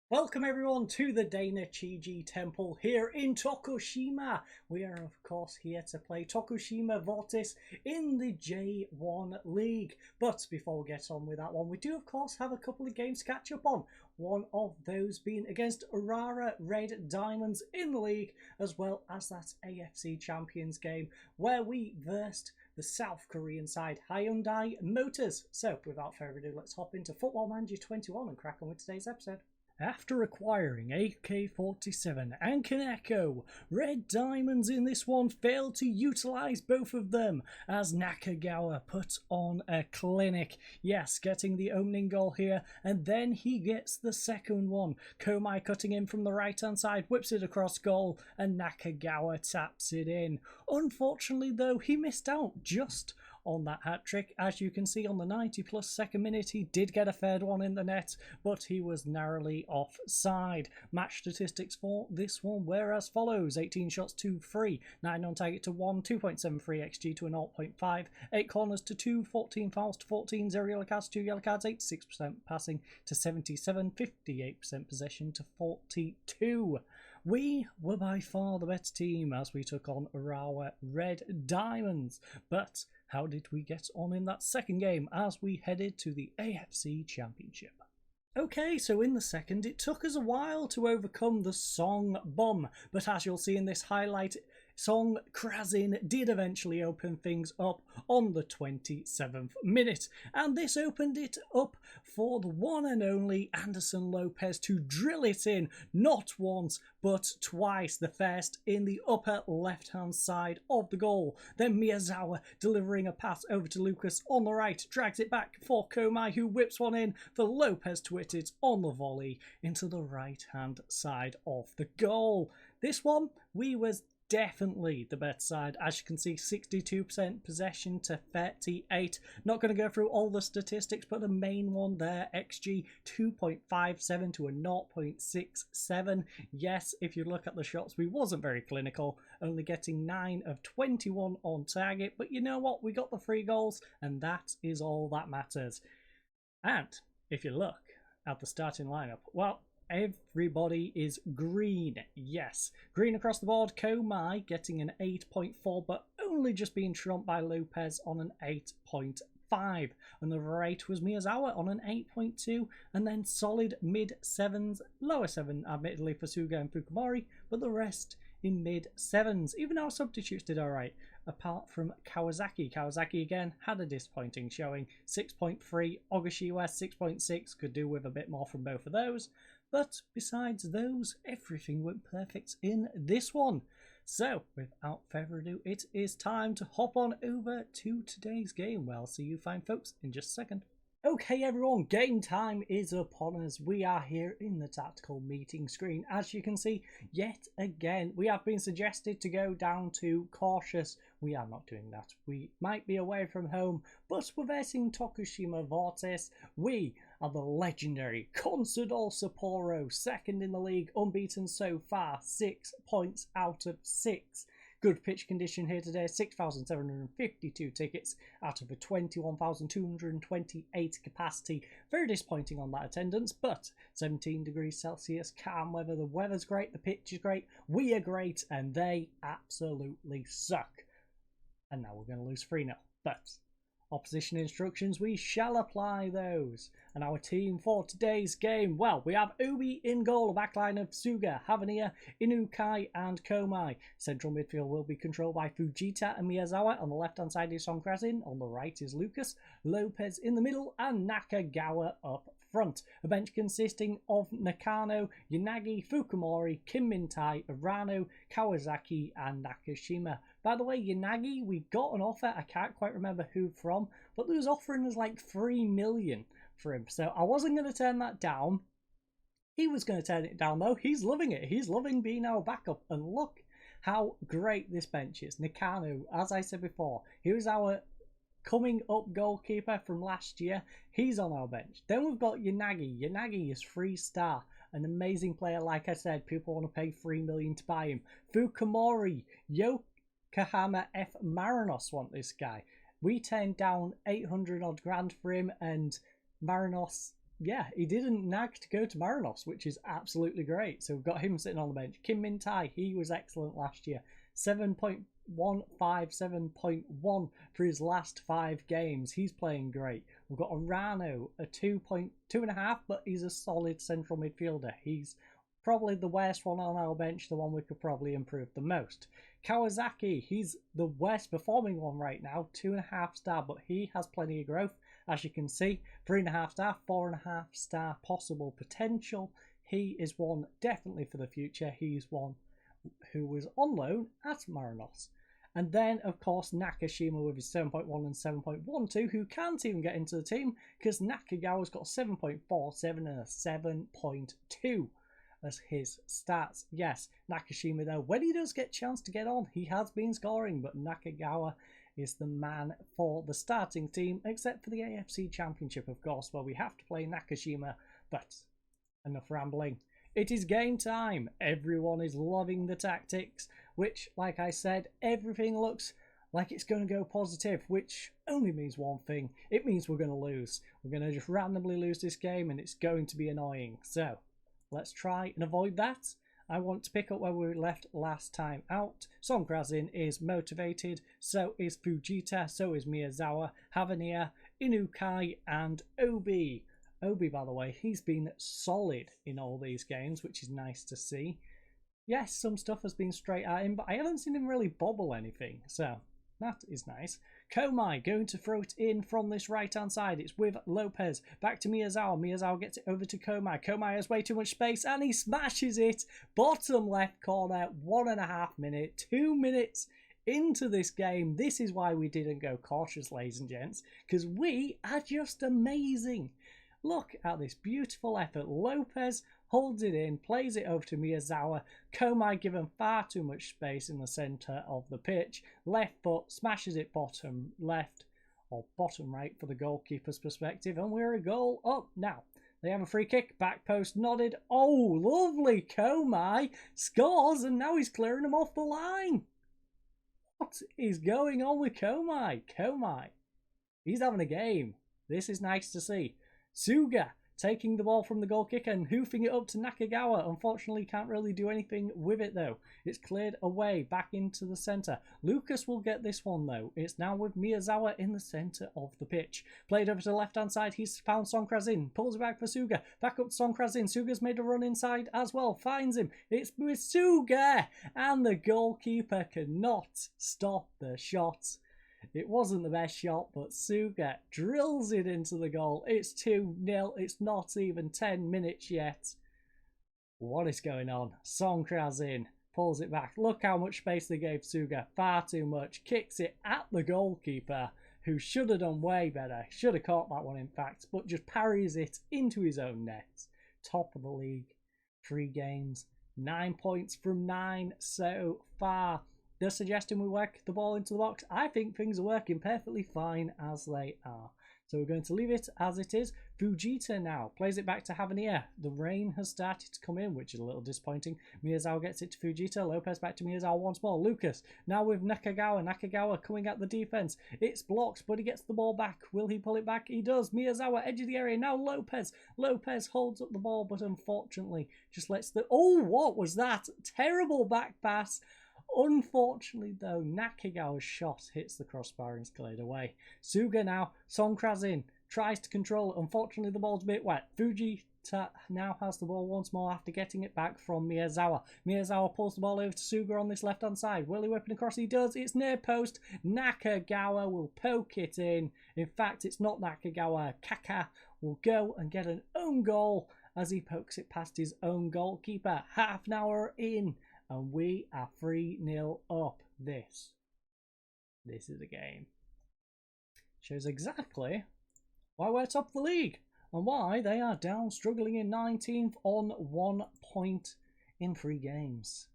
Welcome everyone to the Dana Chiji Temple here in Tokushima. We are of course here to play Tokushima Vortis in the J1 League. But before we get on with that one, we do of course have a couple of games to catch up on. One of those being against Urawa Red Diamonds in the league, as well as that AFC Champions game where we versed the South Korean side Hyundai Motors. So without further ado, let's hop into Football Manager 21 and crack on with today's episode. After acquiring AK-47 and Kaneko, Red Diamonds in this one failed to utilise both of them as Nakagawa put on a clinic. Yes, getting the opening goal here, and then he gets the second one. Komai cutting in from the right hand side, whips it across goal, and Nakagawa taps it in. Unfortunately though, he missed out just on that hat-trick. As you can see on the 90+ second minute, he did get a third one in the net, but he was narrowly offside. Match statistics for this one were as follows: 18 shots to 3, 9 on target to 1, 2.73 xg to a 0.5, 8 corners to 2, 14 fouls to 14, 0 yellow cards, 2 yellow cards, 86% passing to 77, 58% possession to 42. We were by far the better team as we took on Urawa Red Diamonds, but how did we get on in that second game as we headed to the AFC Championship? Okay, so in the second, it took us a while to overcome the Song bomb, but as you'll see in this highlight, Song Krasin did eventually open things up on the 27th minute, and this opened it up for the one and only Anderson Lopez to drill it in, not once but twice, the first in the upper left hand side of the goal, then Miyazawa delivering a pass over to Lucas on the right, drags it back for Komai, who whips one in for Lopez to hit it on the volley into the right hand side of the goal. This one, we was definitely the better side. As you can see, 62% possession to 38. Not going to go through all the statistics, but the main one there, XG 2.57 to a 0.67. Yes, if you look at the shots, we wasn't very clinical, only getting 9 of 21 on target, but you know what, we got the 3 goals, and that is all that matters. And if you look at the starting lineup, well, everybody is green. Yes, green across the board. Komai getting an 8.4, but only just being trumped by Lopez on an 8.5. Another 8 was Miyazawa on an 8.2, and then solid mid 7s, lower 7 admittedly for Suga and Fukumori, but the rest in mid 7s. Even our substitutes did alright, apart from Kawasaki. Kawasaki again had a disappointing showing, 6.3. Ogashiwa 6.6, could do with a bit more from both of those. But besides those, everything went perfect in this one. So, without further ado, it is time to hop on over to today's game. Well, I'll see you fine folks in just a second. Okay everyone, game time is upon us. We are here in the tactical meeting screen. As you can see, yet again, we have been suggested to go down to cautious. We are not doing that. We might be away from home, but we're versing Tokushima Vortis. We are the legendary Consadole Sapporo, second in the league, unbeaten so far, 6 points out of 6. Good pitch condition here today, 6,752 tickets out of a 21,228 capacity. Very disappointing on that attendance, but 17 degrees Celsius, calm weather. The weather's great, the pitch is great, we are great, and they absolutely suck. And now we're going to lose 3-0, but opposition instructions, we shall apply those. And our team for today's game, well, we have Ubi in goal, a backline of Suga, Havania, Inukai and Komai. Central midfield will be controlled by Fujita and Miyazawa. On the left hand side is Song Krasin, on the right is Lucas, Lopez in the middle and Nakagawa up front. A bench consisting of Nakano, Yanagi, Fukumori, Kim Mintai, Urano, Kawasaki and Nakashima. By the way, Yanagi, we got an offer, I can't quite remember who from, but they was offering us like 3 million for him, so I wasn't going to turn that down. He was going to turn it down though. He's loving it. He's loving being our backup, and look how great this bench is. Nakano, as I said before, he was our coming up goalkeeper from last year. He's on our bench. Then we've got Yanagi. Yanagi is 3-star, an amazing player. Like I said, people want to pay 3 million to buy him. Fukumori, Yokohama F Marinos want this guy. We turned down 800 odd grand for him, and Marinos yeah, he didn't nag to go to Marinos, which is absolutely great. So we've got him sitting on the bench. Kim Min Tai, he was excellent last year. 7.15, 7.1 for his last 5 games. He's playing great. We've got Arano, a 2.5, but he's a solid central midfielder. He's probably the worst one on our bench, the one we could probably improve the most. Kawasaki, he's the worst performing one right now, 2.5 star, but he has plenty of growth. As you can see, 3.5 star, 4.5 star possible potential. He is one definitely for the future. He's one who was on loan at Marinos. And then, of course, Nakashima with his 7.1 and 7.12, who can't even get into the team because Nakagawa's got 7.47 and a 7.2 as his stats. Yes, Nakashima, though, when he does get a chance to get on, he has been scoring, but Nakagawa is the man for the starting team, except for the AFC Championship, of course, where we have to play Nakashima. But enough rambling. It is game time. Everyone is loving the tactics, which, like I said, everything looks like it's going to go positive, which only means one thing. It means we're going to lose. We're going to just randomly lose this game, and it's going to be annoying. So let's try and avoid that. I want to pick up where we left last time out. Song Krazin is motivated, so is Fujita, so is Miyazawa, Havania, Inukai, and Obi. Obi, by the way, he's been solid in all these games, which is nice to see. Yes, some stuff has been straight at him, but I haven't seen him really bobble anything, so that is nice. Komai going to throw it in from this right-hand side. It's with Lopez. Back to Miyazawa. Miyazawa gets it over to Komai. Komai has way too much space, and he smashes it. Bottom left corner, 1.5 minutes, 2 minutes into this game. This is why we didn't go cautious, ladies and gents, because we are just amazing. Look at this beautiful effort. Lopez holds it in, plays it over to Miyazawa. Komai given far too much space in the centre of the pitch. Left foot smashes it bottom left or bottom right for the goalkeeper's perspective, and we're a goal up. Now, they have a free kick, back post nodded. Oh, lovely. Komai scores, and now he's clearing them off the line. What is going on with Komai? Komai, he's having a game. This is nice to see. Suga taking the ball from the goal kicker and hoofing it up to Nakagawa. Unfortunately, can't really do anything with it, though. It's cleared away back into the centre. Lucas will get this one, though. It's now with Miyazawa in the centre of the pitch. Played over to the left-hand side. He's found Song Krazin. Pulls it back for Suga. Back up to Song Krazin. Suga's made a run inside as well. Finds him. It's with Suga. And the goalkeeper cannot stop the shot. It wasn't the best shot, but Suga drills it into the goal. It's 2-0. It's not even 10 minutes yet. What is going on? Song Krazin pulls it back. Look how much space they gave Suga. Far too much. Kicks it at the goalkeeper, who should have done way better. Should have caught that one, in fact, but just parries it into his own net. Top of the league. 3 games. 9 points from 9 so far. They're suggesting we work the ball into the box. I think things are working perfectly fine as they are. So we're going to leave it as it is. Fujita now plays it back to Havania. The rain has started to come in, which is a little disappointing. Miyazawa gets it to Fujita. Lopez back to Miyazawa once more. Lucas now with Nakagawa. Nakagawa coming at the defense. It's blocked, but he gets the ball back. Will he pull it back? He does. Miyazawa, edge of the area. Now Lopez. Lopez holds up the ball, but unfortunately just lets the... Oh, what was that? Terrible back pass. Unfortunately, though, Nakagawa's shot hits the crossbar and is cleared away. Suga now, Song Krazin tries to control it. Unfortunately, the ball's a bit wet. Fujita now has the ball once more after getting it back from Miyazawa. Miyazawa pulls the ball over to Suga on this left-hand side. Will he whip it across? He does. It's near post. Nakagawa will poke it in. In fact, it's not Nakagawa. Kaka will go and get an own goal as he pokes it past his own goalkeeper. Half an hour in. And we are 3-0 up. This is a game. Shows exactly why we're top of the league and why they are down, struggling in 19th on 1 point in 3 games.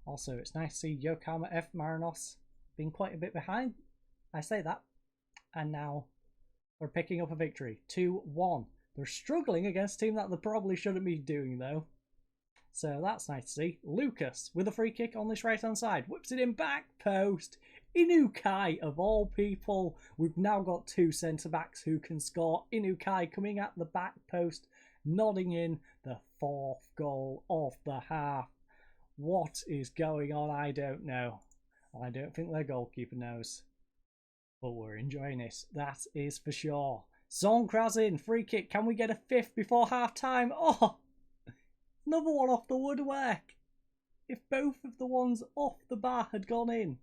Also, it's nice to see Yokohama F. Marinos being quite a bit behind. I say that. And now we're picking up a victory. 2-1. They're struggling against a team that they probably shouldn't be doing, though. So that's nice to see. Lucas with a free kick on this right-hand side. Whips it in back post. Inukai, of all people. We've now got two centre-backs who can score. Inukai coming at the back post, nodding in the fourth goal of the half. What is going on? I don't know. I don't think their goalkeeper knows. But we're enjoying it. That is for sure. Song Krasin, free kick. Can we get a fifth before half-time? Oh! Another one off the woodwork. If both of the ones off the bar had gone in,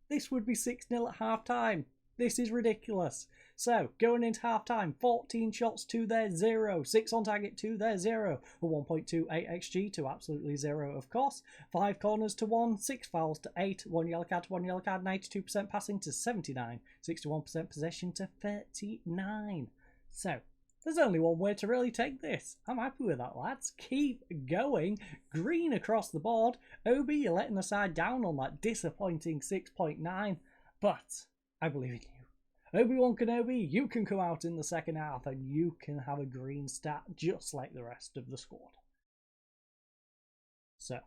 this would be 6-0 at half-time. This is ridiculous. So, going into half-time, 14 shots to their 0, 6 on target to their 0, a 1.28 XG to absolutely 0, of course, 5 corners to 1, 6 fouls to 8, 1 yellow card to 1 yellow card, 92% passing to 79, 61% possession to 39. So, there's only one way to really take this. I'm happy with that, lads. Keep going. Green across the board. Obi, you're letting the side down on that disappointing 6.9, but I believe in you. Obi-Wan Kenobi, you can come out in the second half and you can have a green stat just like the rest of the squad. So,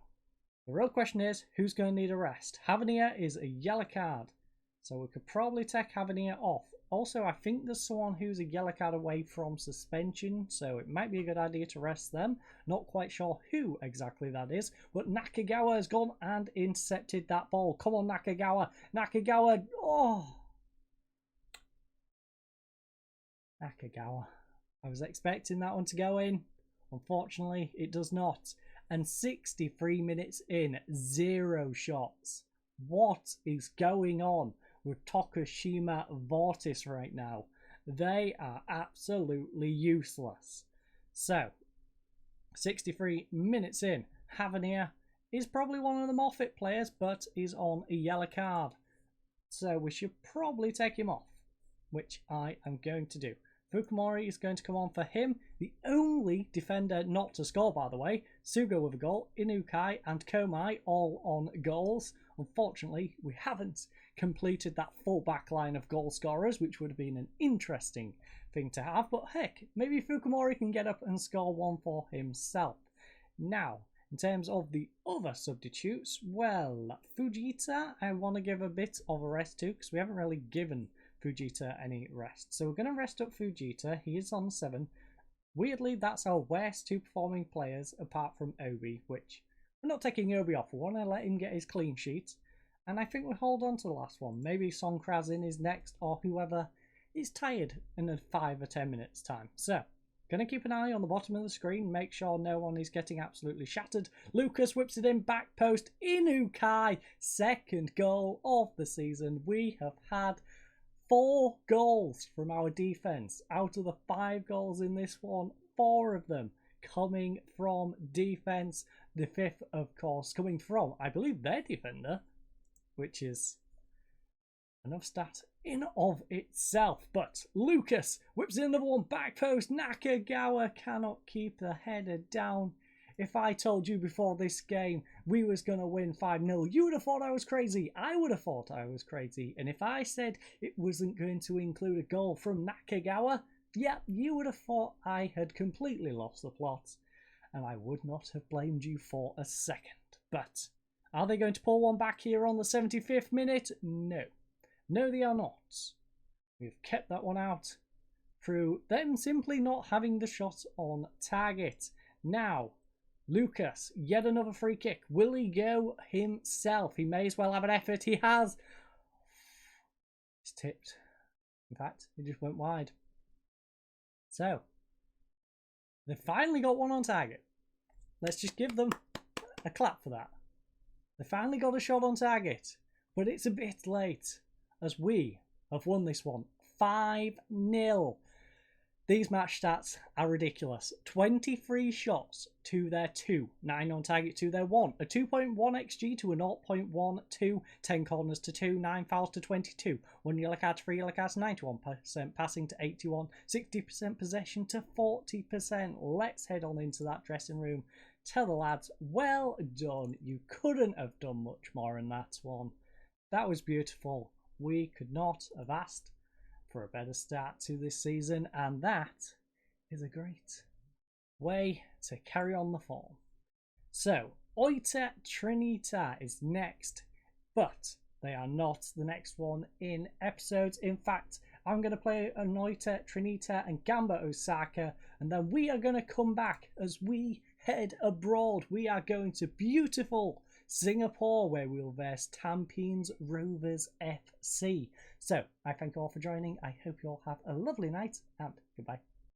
the real question is, who's going to need a rest? Havania is a yellow card, so we could probably take Havania off. Also, I think there's someone who's a yellow card away from suspension, so it might be a good idea to rest them. Not quite sure who exactly that is, but Nakagawa has gone and intercepted that ball. Come on, Nakagawa. Nakagawa. Oh! Nakagawa. I was expecting that one to go in. Unfortunately, it does not. And 63 minutes in, 0 shots. What is going on with Tokushima Vortis right now? They are absolutely useless. So, 63 minutes in, Havania is probably one of the more fit players, but is on a yellow card. So we should probably take him off, which I am going to do. Fukumori is going to come on for him. The only defender not to score, by the way. Sugo with a goal, Inukai and Komai all on goals. Unfortunately, we haven't completed that full back line of goal scorers, which would have been an interesting thing to have. But heck, maybe Fukumori can get up and score one for himself. Now, in terms of the other substitutes, well, Fujita, I want to give a bit of a rest to, because we haven't really given Fujita any rest. So we're going to rest up Fujita. He is on 7. Weirdly, that's our worst 2 performing players apart from Obi, which we're not taking Obi off. We want to let him get his clean sheet. And I think we'll hold on to the last one. Maybe Song Krasin is next, or whoever is tired in a 5 or 10 minutes time. So, going to keep an eye on the bottom of the screen, make sure no one is getting absolutely shattered. Lucas whips it in, back post, Inukai, second goal of the season. We have had 4 goals from our defence. Out of the 5 goals in this one, 4 of them coming from defence. The 5th, of course, coming from, I believe, their defender, which is enough stat in of itself. But Lucas whips in another one, back post. Nakagawa cannot keep the header down. If I told you before this game we was going to win 5-0, you would have thought I was crazy. I would have thought I was crazy. And if I said it wasn't going to include a goal from Nakagawa, yeah, you would have thought I had completely lost the plot. And I would not have blamed you for a second. But are they going to pull one back here on the 75th minute? No. No, they are not. We've kept that one out through them simply not having the shot on target. Now, Lucas, yet another free kick. Will he go himself? He may as well have an effort. He has. It's tipped. In fact, it just went wide. So, they finally got one on target. Let's just give them a clap for that. They finally got a shot on target. But it's a bit late, as we have won this one 5-0. These match stats are ridiculous. 23 shots to their 2, 9 on target to their 1, a 2.1 XG to a 0.12, 10 corners to 2, 9 fouls to 22, 1 yellow card to 3 yellow cards, 91% passing to 81, 60% possession to 40%. Let's head on into that dressing room. Tell the lads, well done. You couldn't have done much more in that one. That was beautiful. We could not have asked for a better start to this season, and that is a great way to carry on the form. So, Oita Trinita is next, but They are not the next one in episodes. In fact, I'm going to play Noita, Trinita, and Gamba Osaka, and then we are going to come back as we head abroad. We are going to beautiful Singapore, where we'll verse Tampines Rovers FC. So, I thank you all for joining. I hope you all have a lovely night, and goodbye.